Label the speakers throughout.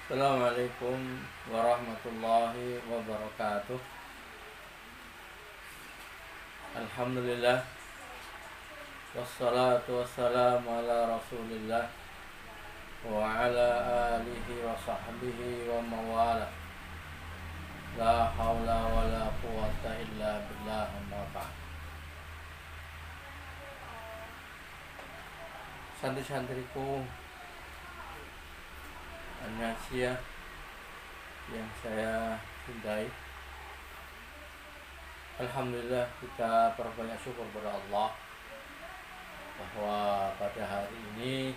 Speaker 1: Assalamualaikum warahmatullahi wabarakatuh. Alhamdulillah, wassalatu wassalamu ala rasulillah wa ala alihi wa sahbihi wa mawala. La hawla wa la quwata illa billah, amma ba'd. Santri-santriku An-Nasiyah yang saya cintai, alhamdulillah kita perbanyak syukur kepada Allah bahwa pada hari ini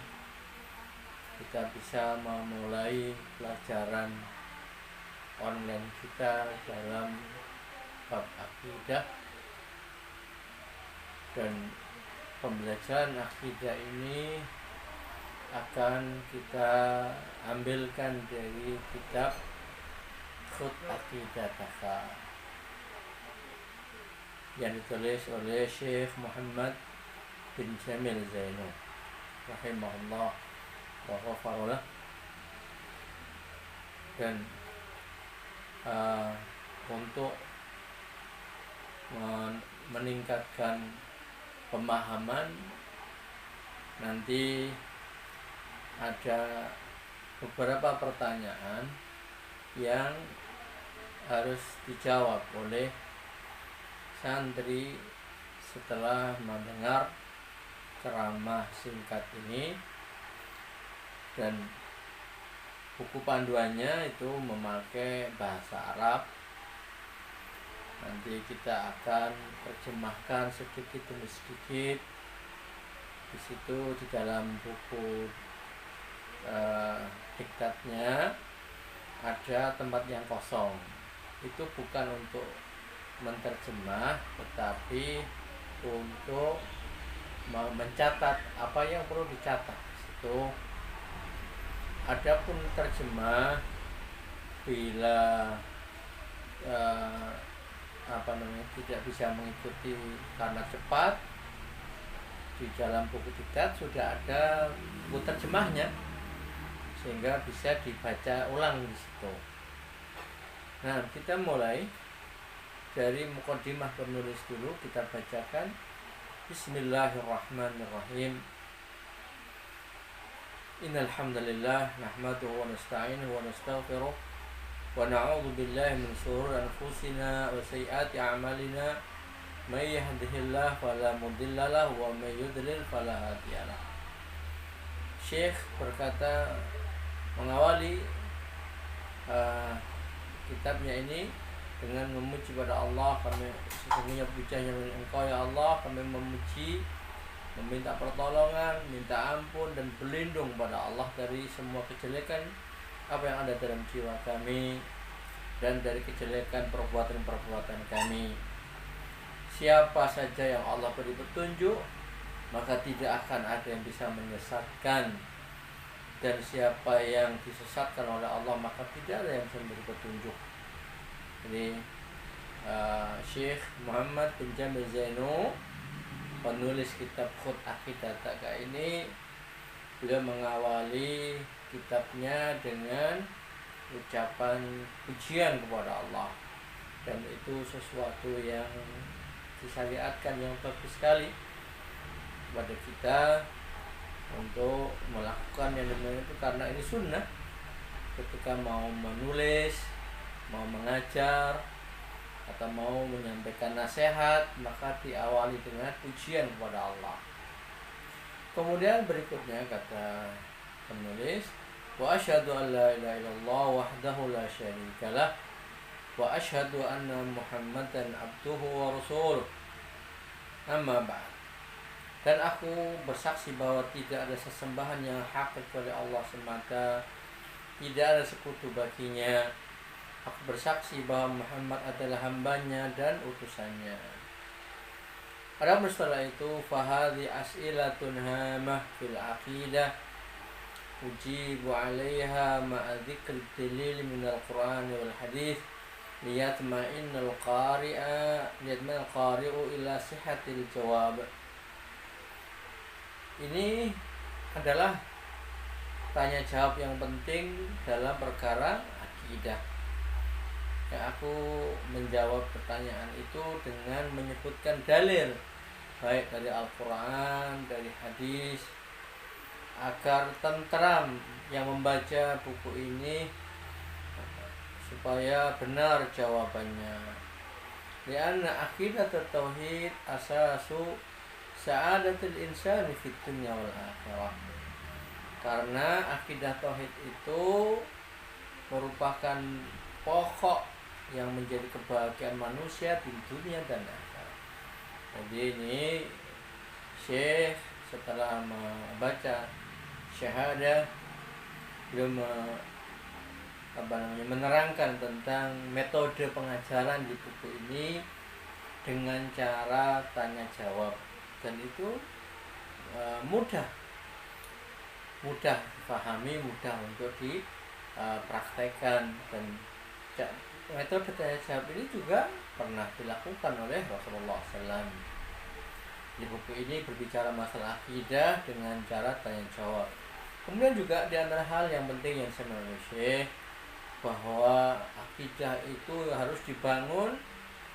Speaker 1: kita bisa memulai pelajaran online kita dalam bab akidah. Dan pembelajaran akidah ini akan kita ambilkan dari kitab Khut Aqidataka yang ditulis oleh Syekh Muhammad bin Jamil Zainu rahimahullah wa ghafarullah. Dan untuk meningkatkan pemahaman, nanti ada beberapa pertanyaan yang harus dijawab oleh santri setelah mendengar ceramah singkat ini. Dan buku panduannya itu memakai bahasa Arab. Nanti kita akan terjemahkan sedikit demi sedikit. Di situ di dalam buku diktatnya ada tempat yang kosong. Itu bukan untuk menterjemah, tetapi untuk mencatat apa yang perlu dicatat. Itu adapun terjemah bila tidak bisa mengikuti karena cepat, di dalam buku diktat sudah ada buku terjemahnya sehingga bisa dibaca ulang di situ. Nah, kita mulai dari muqaddimah penulis dulu. Kita bacakan Bismillahirrahmanirrahim. Innal hamdalillah nahmaduhu wa nasta'inuhu wa nastaghfiruh wa na'udzu billahi min shururi anfusina wa sayyiati a'malina. May yahdihillahu fala mudilla lahu wa may yudlil fala hadiya lahu. Syekh berkata, mengawali kitabnya ini dengan memuji pada Allah. Kami sesungguhnya pujiannya milik Engkau ya Allah. Kami memuji, meminta pertolongan, minta ampun dan berlindung pada Allah dari semua kejelekan apa yang ada dalam jiwa kami dan dari kejelekan perbuatan-perbuatan kami. Siapa saja yang Allah beri petunjuk, maka tidak akan ada yang bisa menyesatkan. Dan siapa yang disesatkan oleh Allah, maka tidak ada yang bisa memberi petunjuk. Jadi Syekh Muhammad bin Jamil Zainu, penulis kitab Khut Aqidataka ini, beliau mengawali kitabnya dengan ucapan pujian kepada Allah. Dan itu sesuatu yang disyariatkan, yang bagus sekali kepada kita untuk melakukan yang demikian itu, karena ini sunnah. Ketika mau menulis, mau mengajar, atau mau menyampaikan nasihat, maka diawali dengan pujian kepada Allah. Kemudian berikutnya kata penulis, wa asyhadu an la ilaha illallah wahdahu la syarikalah wa asyhadu anna Muhammadan abduhu wa rasuluh. Amma ba'd. Dan aku bersaksi bahwa tidak ada sesembahan yang hak kecuali Allah semata, tidak ada sekutu baginya. Aku bersaksi bahwa Muhammad adalah hambanya dan utusannya. Adapun setelah itu, fahadhi as'ilatun hamah fil aqidah ujibu 'alaiha ma'a dzikri dalil minal Qur'an wal hadits liyatma'innal qari'u ila sihhatil jawab. Ini adalah tanya jawab yang penting dalam perkara akidah. Ya, aku menjawab pertanyaan itu dengan menyebutkan dalil baik dari Al-Quran, dari hadis, agar tentram yang membaca buku ini supaya benar jawabannya. Lianna akidah tauhid asasu sa'adatul insani fid dunya wal akhirah. Karena akidah tauhid itu merupakan pokok yang menjadi kebahagiaan manusia di dunia dan akhirat. Jadi ini Syekh setelah membaca syahadah beliau menerangkan tentang metode pengajaran di buku ini dengan cara tanya jawab, dan itu mudah dipahami, mudah untuk dipraktekkan, dan metode tanya jawab ini juga pernah dilakukan oleh Rasulullah SAW. Di buku ini berbicara masalah akidah dengan cara tanya jawab. Kemudian juga di antara hal yang penting yang saya menurut Syekh, bahwa akidah itu harus dibangun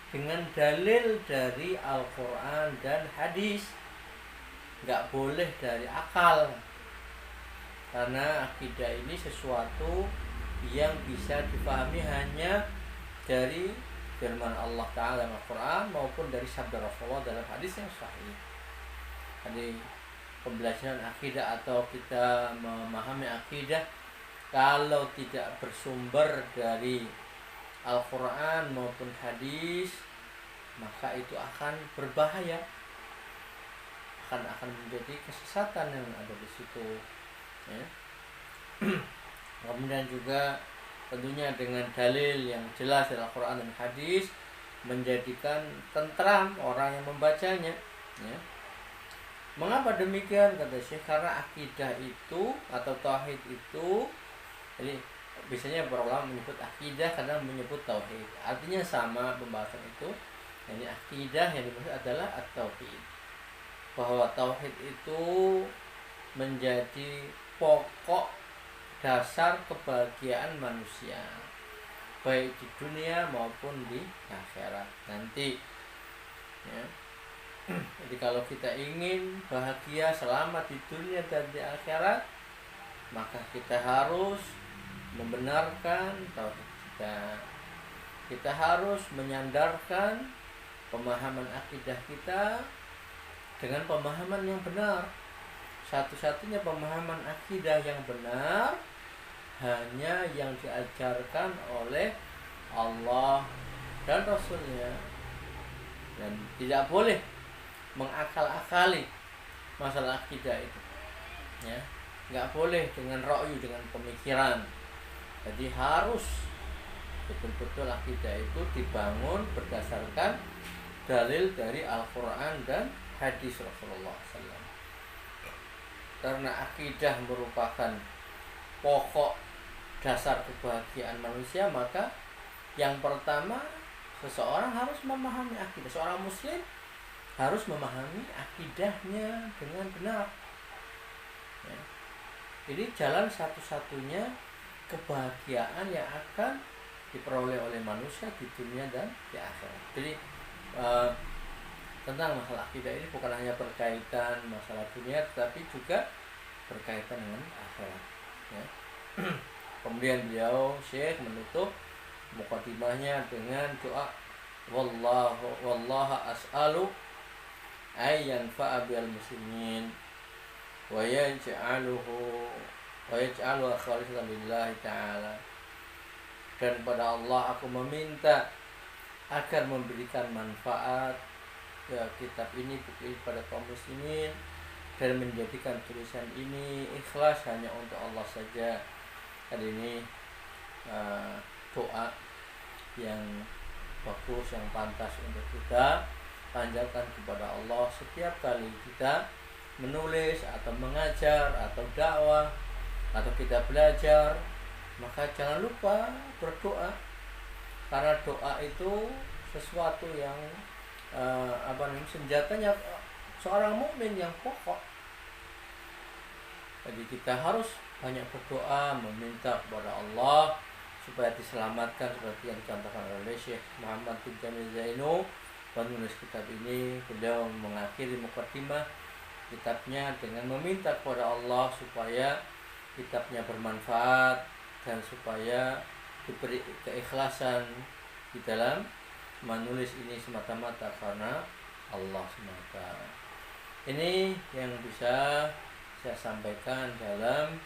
Speaker 1: dengan dalil dari Al-Quran dan hadis, nggak boleh dari akal, karena akidah ini sesuatu yang bisa dipahami hanya dari firman Allah Ta'ala dalam Al-Quran maupun dari sabda Rasulullah dalam hadis yang sahih. Jadi pembelajaran akidah atau kita memahami akidah kalau tidak bersumber dari Al-Quran maupun hadis, maka itu akan berbahaya, akan menjadi kesesatan yang ada di situ, ya. Kemudian juga tentunya dengan dalil yang jelas dari Al-Quran dan hadis menjadikan tentram orang yang membacanya, ya. Mengapa demikian, kata Syekh? Karena akidah itu atau tauhid itu, jadi biasanya para ulama menyebut akidah karena menyebut tauhid, artinya sama pembahasan itu. Jadi akidah yang dimaksud adalah at-tauhid, bahwa tauhid itu menjadi pokok dasar kebahagiaan manusia baik di dunia maupun di akhirat nanti, ya. Jadi kalau kita ingin bahagia selamat di dunia dan di akhirat, maka kita harus membenarkan tauhid kita. Kita harus menyandarkan pemahaman akidah kita dengan pemahaman yang benar. Satu-satunya pemahaman akidah yang benar hanya yang diajarkan oleh Allah dan Rasulnya, dan tidak boleh mengakal-akali masalah akidah itu, ya. Nggak boleh dengan ra'yu, dengan pemikiran. Jadi harus betul-betul akidah itu dibangun berdasarkan dalil dari Al-Quran dan hadis Rasulullah SAW. Karena akidah merupakan pokok dasar kebahagiaan manusia, maka yang pertama seseorang harus memahami akidah. Seorang muslim harus memahami akidahnya dengan benar, ya. Jadi jalan satu-satunya kebahagiaan yang akan diperoleh oleh manusia di dunia dan di akhirat. Jadi tentang masalah akidah ini bukan hanya berkaitan masalah dunia, tetapi juga berkaitan dengan akhirat, ya. Kemudian beliau Syekh menutup mukadimahnya dengan doa, wallaha as'alu ayyan fa'abil muslimin wa yaj'alu khalisatan lillahi ta'ala. Dan pada Allah aku meminta agar memberikan manfaat ke kitab ini, buku ini pada kaum muslimin, dan menjadikan tulisan ini ikhlas hanya untuk Allah saja. Hari ini doa yang bagus, yang pantas untuk kita panjatkan kepada Allah setiap kali kita menulis atau mengajar atau dakwah atau kita belajar. Maka jangan lupa berdoa, karena doa itu sesuatu yang senjatanya seorang mukmin yang pokok. Jadi kita harus banyak berdoa, meminta kepada Allah supaya diselamatkan seperti yang dicontohkan oleh Syekh Muhammad bin Jamil Zainu, penulis kitab ini. Beliau mengakhiri mukadimah kitabnya dengan meminta kepada Allah supaya kitabnya bermanfaat dan supaya diberi keikhlasan di dalam menulis ini semata-mata karena Allah semata. Ini yang bisa saya sampaikan dalam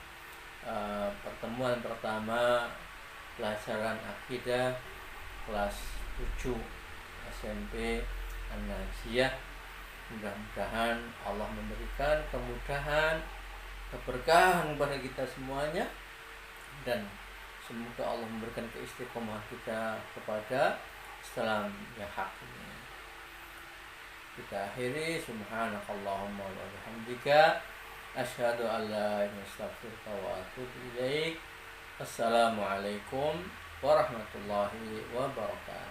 Speaker 1: pertemuan pertama pelajaran akidah kelas 7 SMP An-Najiyah. Mudah-mudahan Allah memberikan kemudahan, keberkahan kepada kita semuanya, dan semoga Allah memberikan keistiqomahan kita kepada Islam yang hak ini. Kita akhiri, subhanakallahumma wa bihamdika asyhadu an la ilaha illa anta astaghfiruka wa atubu ilaik. Assalamualaikum warahmatullahi wabarakatuh.